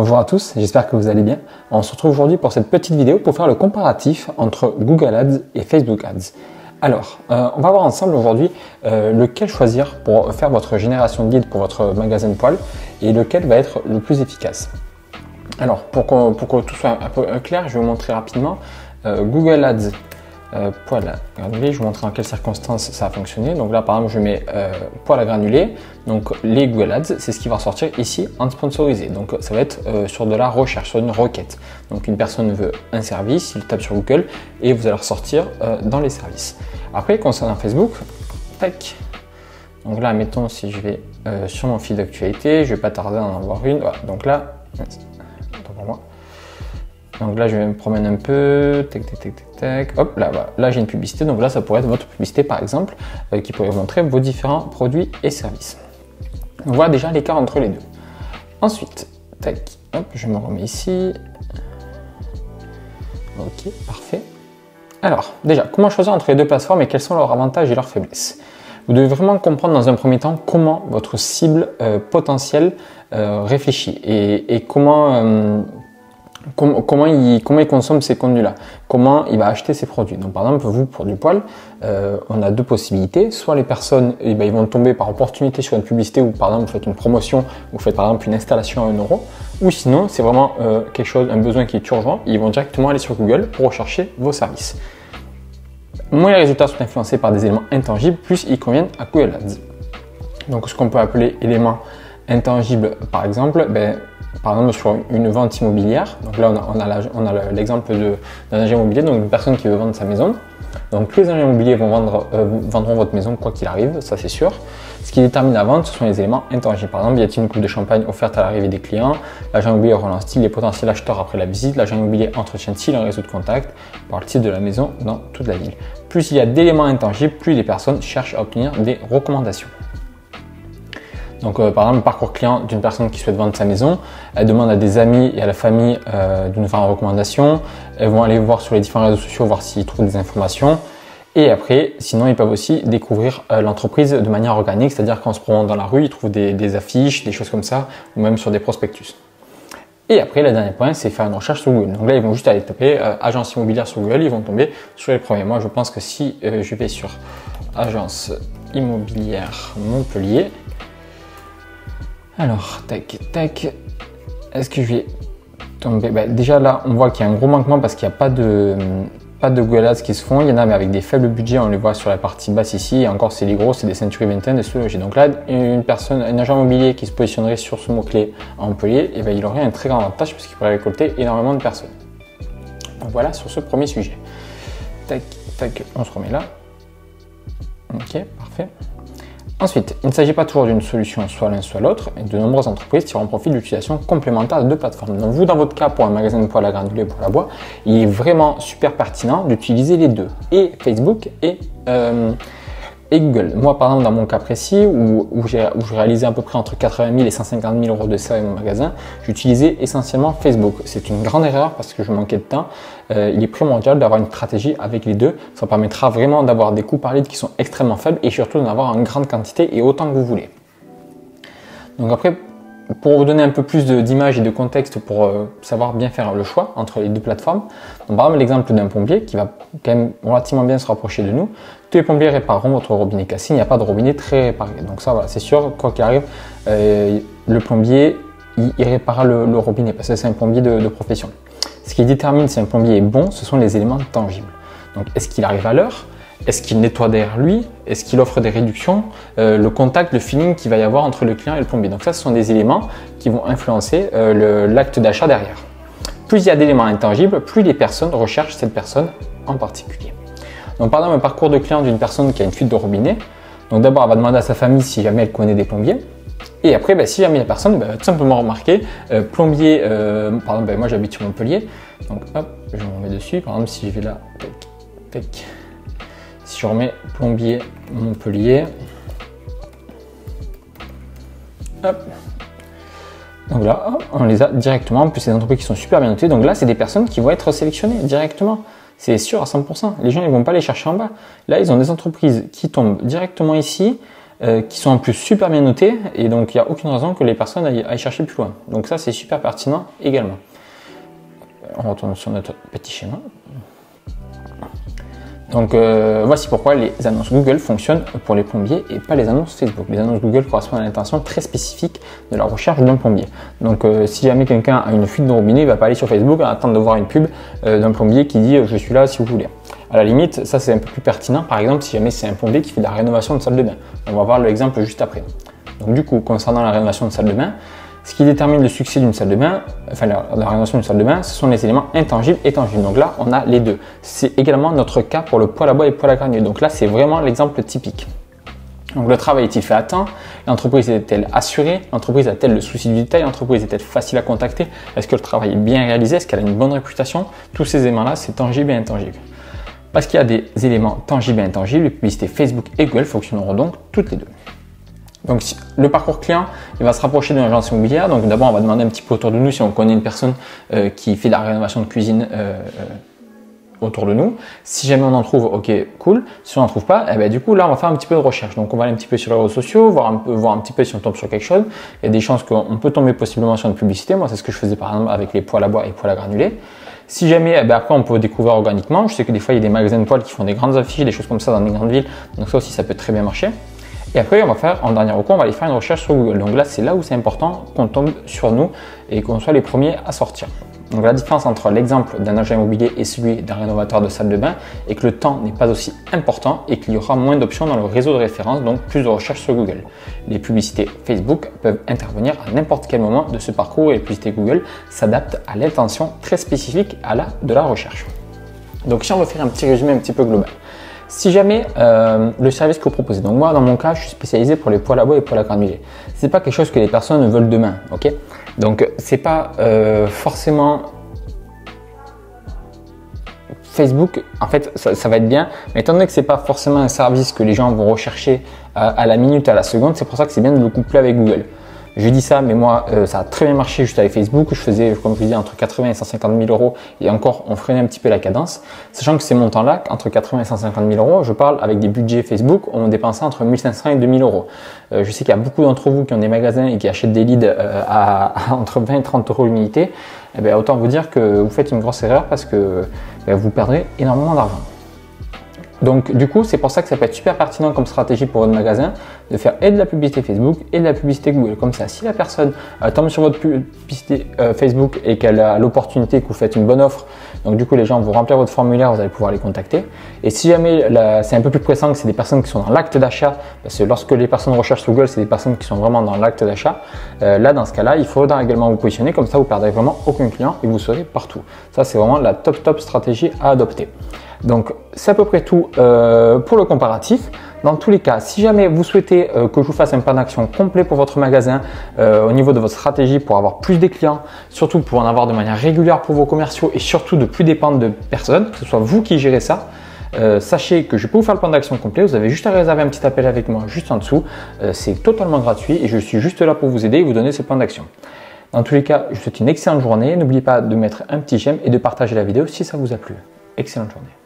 Bonjour à tous, j'espère que vous allez bien. On se retrouve aujourd'hui pour cette petite vidéo pour faire le comparatif entre Google Ads et Facebook Ads. Alors, on va voir ensemble aujourd'hui lequel choisir pour faire votre génération de leads pour votre magasin de poils et lequel va être le plus efficace. Alors, pour que tout soit un peu clair, je vais vous montrer rapidement Google Ads. Poils à granulés, je vous montre dans quelles circonstances ça a fonctionné. Donc là, par exemple, je mets poils à granulés. Donc les Google Ads, c'est ce qui va ressortir ici en sponsorisé. Donc ça va être sur de la recherche, sur une requête. Donc une personne veut un service, il tape sur Google et vous allez ressortir dans les services. Après, concernant Facebook, tac. Donc là, mettons si je vais sur mon fil d'actualité, je vais pas tarder à en avoir une. Voilà. Donc là, attends pour moi. Donc là, je vais me promener un peu, tac, tac, tac, tac, tac. Hop, là, voilà. Là j'ai une publicité. Donc là, ça pourrait être votre publicité, par exemple, qui pourrait vous montrer vos différents produits et services. On voit déjà l'écart entre les deux. Ensuite, tac, hop, je me remets ici. Ok, parfait. Alors, déjà, comment choisir entre les deux plateformes et quels sont leurs avantages et leurs faiblesses? Vous devez vraiment comprendre dans un premier temps comment votre cible potentielle réfléchit et comment il consomme ces contenus-là, comment il va acheter ces produits. Donc par exemple, vous, pour du poil, on a deux possibilités. Soit les personnes, ils vont tomber par opportunité sur une publicité où par exemple vous faites une promotion, vous faites par exemple une installation à 1 €, ou sinon c'est vraiment quelque chose, un besoin qui est urgent, ils vont directement aller sur Google pour rechercher vos services. Moins les résultats sont influencés par des éléments intangibles, plus ils conviennent à Google Ads. Donc ce qu'on peut appeler éléments intangibles, par exemple, par exemple sur une vente immobilière. Donc là on a l'exemple d'un agent immobilier, donc une personne qui veut vendre sa maison. Donc tous les agents immobiliers vendront votre maison quoi qu'il arrive, ça c'est sûr. Ce qui détermine la vente, ce sont les éléments intangibles. Par exemple, y a-t-il une coupe de champagne offerte à l'arrivée des clients? L'agent immobilier relance-t-il les potentiels acheteurs après la visite? L'agent immobilier entretient-il un réseau de contacts? Parle-t-il de la maison dans toute la ville? Plus il y a d'éléments intangibles, plus les personnes cherchent à obtenir des recommandations. Donc par exemple, parcours client d'une personne qui souhaite vendre sa maison, elle demande à des amis et à la famille de nous faire une recommandation. Elles vont aller voir sur les différents réseaux sociaux, voir s'ils trouvent des informations. Et après, sinon, ils peuvent aussi découvrir l'entreprise de manière organique, c'est-à-dire qu'en se promenant dans la rue, ils trouvent des affiches, des choses comme ça, ou même sur des prospectus. Et après, le dernier point, c'est faire une recherche sur Google. Donc là, ils vont juste aller taper agence immobilière sur Google, ils vont tomber sur les premiers. Moi, je pense que si je vais sur agence immobilière Montpellier, alors, tac, tac, est-ce que je vais tomber? Déjà là, on voit qu'il y a un gros manquement parce qu'il n'y a pas de Google Ads qui se font. Il y en a, mais avec des faibles budgets, on les voit sur la partie basse ici. Et encore, c'est les gros, c'est des Century 21, des Sous-Logis. Donc là, un agent immobilier qui se positionnerait sur ce mot-clé à Montpellier, il aurait un très grand avantage parce qu'il pourrait récolter énormément de personnes. Donc voilà sur ce premier sujet. Tac, tac, on se remet là. Ok, parfait. Ensuite, il ne s'agit pas toujours d'une solution soit l'un soit l'autre, et de nombreuses entreprises tirent profit de l'utilisation complémentaire de deux plateformes. Donc vous, dans votre cas, pour un magasin de poils à granulés pour la bois, il est vraiment super pertinent d'utiliser les deux, et Facebook et Google. Moi, par exemple, dans mon cas précis, où j'ai réalisé à peu près entre 80 000 et 150 000 € de CA dans mon magasin, j'utilisais essentiellement Facebook. C'est une grande erreur parce que je manquais de temps. Il est primordial d'avoir une stratégie avec les deux. Ça permettra vraiment d'avoir des coûts par lead qui sont extrêmement faibles et surtout d'en avoir en grande quantité et autant que vous voulez. Donc après, pour vous donner un peu plus d'image et de contexte pour savoir bien faire le choix entre les deux plateformes, on va prendre l'exemple d'un plombier qui va quand même relativement bien se rapprocher de nous. Tous les plombiers répareront votre robinet cassé, il n'y a pas de robinet très réparé. Donc ça, voilà, c'est sûr, quoi qu'il arrive, le plombier, il réparera le robinet parce que c'est un plombier de profession. Ce qui détermine si un plombier est bon, ce sont les éléments tangibles. Donc est-ce qu'il arrive à l'heure? Est-ce qu'il nettoie derrière lui? Est-ce qu'il offre des réductions? Le contact, le feeling qu'il va y avoir entre le client et le plombier. Donc ça, ce sont des éléments qui vont influencer l'acte d'achat derrière. Plus il y a d'éléments intangibles, plus les personnes recherchent cette personne en particulier. Donc par exemple, un parcours de client d'une personne qui a une fuite de robinet. Donc d'abord, elle va demander à sa famille si jamais elle connaît des plombiers. Et après, si jamais la personne, tout simplement remarquer, plombier, par exemple, moi j'habite sur Montpellier. Donc hop, je me remets dessus. Par exemple, si je vais là, tac, tac. Si je remets plombier Montpellier, hop. Donc là, hop, on les a directement. En plus, c'est des entreprises qui sont super bien notées. Donc là, c'est des personnes qui vont être sélectionnées directement. C'est sûr à 100%. Les gens, ils vont pas les chercher en bas. Là, ils ont des entreprises qui tombent directement ici qui sont en plus super bien notés et donc il n'y a aucune raison que les personnes aillent chercher plus loin. Donc ça c'est super pertinent également. On retourne sur notre petit schéma. Donc voici pourquoi les annonces Google fonctionnent pour les plombiers et pas les annonces Facebook. Les annonces Google correspondent à l'intention très spécifique de la recherche d'un plombier. Donc si jamais quelqu'un a une fuite de robinet, il ne va pas aller sur Facebook et attendre de voir une pub d'un plombier qui dit je suis là si vous voulez. À la limite, ça c'est un peu plus pertinent par exemple si jamais c'est un plombier qui fait de la rénovation de salle de bain. On va voir l'exemple juste après. Donc du coup, concernant la rénovation de salle de bain, ce qui détermine le succès d'une salle de bain, enfin la rénovation d'une salle de bain, ce sont les éléments intangibles et tangibles. Donc là, on a les deux. C'est également notre cas pour le poêle à bois et le poêle à granuler. Donc là, c'est vraiment l'exemple typique. Donc le travail est-il fait à temps? L'entreprise est-elle assurée? L'entreprise a-t-elle le souci du détail? L'entreprise est-elle facile à contacter? Est-ce que le travail est bien réalisé? Est-ce qu'elle a une bonne réputation? Tous ces éléments-là, c'est tangible et intangible. Parce qu'il y a des éléments tangibles et intangibles, les publicités Facebook et Google fonctionneront donc toutes les deux. Donc le parcours client, il va se rapprocher d'une agence immobilière. Donc d'abord, on va demander un petit peu autour de nous si on connaît une personne qui fait de la rénovation de cuisine autour de nous. Si jamais on en trouve, ok, cool. Si on n'en trouve pas, eh ben, du coup là, on va faire un petit peu de recherche. Donc on va aller un petit peu sur les réseaux sociaux, voir un petit peu si on tombe sur quelque chose. Il y a des chances qu'on peut tomber possiblement sur une publicité. Moi, c'est ce que je faisais par exemple avec les poêles à bois et poêles à granulés. Si jamais, eh ben, après on peut découvrir organiquement. Je sais que des fois, il y a des magasins de poêles qui font des grandes affiches, des choses comme ça dans des grandes villes. Donc ça aussi, ça peut très bien marcher. Et après, on va faire, en dernier recours, on va aller faire une recherche sur Google. Donc là, c'est là où c'est important qu'on tombe sur nous et qu'on soit les premiers à sortir. Donc la différence entre l'exemple d'un agent immobilier et celui d'un rénovateur de salle de bain est que le temps n'est pas aussi important et qu'il y aura moins d'options dans le réseau de référence, donc plus de recherches sur Google. Les publicités Facebook peuvent intervenir à n'importe quel moment de ce parcours et les publicités Google s'adaptent à l'intention très spécifique de la recherche. Donc si on veut faire un petit résumé un petit peu global. Si jamais le service que vous proposez, donc moi dans mon cas je suis spécialisé pour les poêles à bois et poêles à granulés, c'est pas quelque chose que les personnes veulent demain, ok? Donc c'est pas forcément Facebook, en fait ça va être bien, mais étant donné que c'est pas forcément un service que les gens vont rechercher à la minute, à la seconde, c'est pour ça que c'est bien de le coupler avec Google. Je dis ça, mais moi, ça a très bien marché juste avec Facebook. Je faisais, comme je vous dis, entre 80 et 150 000 euros. Et encore, on freinait un petit peu la cadence. Sachant que ces montants-là, entre 80 et 150 000 euros, je parle avec des budgets Facebook, on dépensait entre 1 500 et 2 000 euros. Je sais qu'il y a beaucoup d'entre vous qui ont des magasins et qui achètent des leads à entre 20 et 30 euros l'unité. Eh bien, autant vous dire que vous faites une grosse erreur parce que vous perdrez énormément d'argent. Donc du coup, c'est pour ça que ça peut être super pertinent comme stratégie pour votre magasin de faire et de la publicité Facebook et de la publicité Google. Comme ça, si la personne tombe sur votre publicité Facebook et qu'elle a l'opportunité que vous faites une bonne offre, donc du coup les gens vont remplir votre formulaire, vous allez pouvoir les contacter. Et si jamais c'est un peu plus pressant que c'est des personnes qui sont dans l'acte d'achat, parce que lorsque les personnes recherchent sur Google, c'est des personnes qui sont vraiment dans l'acte d'achat, là dans ce cas-là, il faudra également vous positionner, comme ça vous ne perdrez vraiment aucun client et vous serez partout. Ça c'est vraiment la top stratégie à adopter. Donc c'est à peu près tout pour le comparatif. Dans tous les cas, si jamais vous souhaitez que je vous fasse un plan d'action complet pour votre magasin au niveau de votre stratégie pour avoir plus de clients, surtout pour en avoir de manière régulière pour vos commerciaux et surtout de plus dépendre de personne, que ce soit vous qui gérez ça, sachez que je peux vous faire le plan d'action complet. Vous avez juste à réserver un petit appel avec moi juste en dessous. C'est totalement gratuit et je suis juste là pour vous aider et vous donner ce plan d'action. Dans tous les cas, je vous souhaite une excellente journée. N'oubliez pas de mettre un petit j'aime et de partager la vidéo si ça vous a plu. Excellente journée.